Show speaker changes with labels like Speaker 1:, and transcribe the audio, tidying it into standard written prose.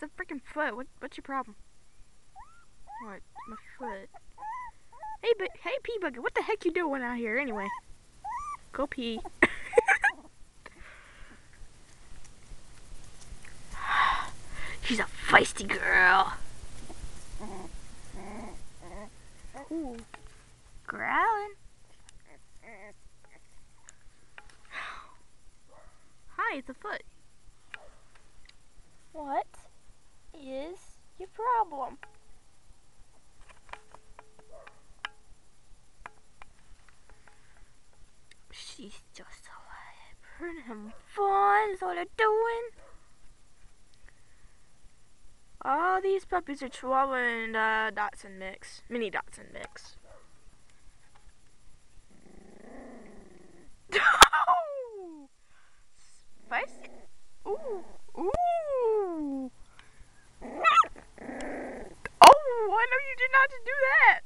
Speaker 1: a freaking foot. What's your problem? What? My foot. Hey, pee bucket. What the heck you doing out here anyway? Go pee. She's a feisty girl. Ooh. Growling. Hi, it's a foot.
Speaker 2: What is your problem?
Speaker 1: She's just having fun. That's all they're doing. All these puppies are Chihuahua and Dachshund mix. Mini Dachshund mix. Oh! Spicy. Ooh. Ooh. Oh, I know you did not just do that.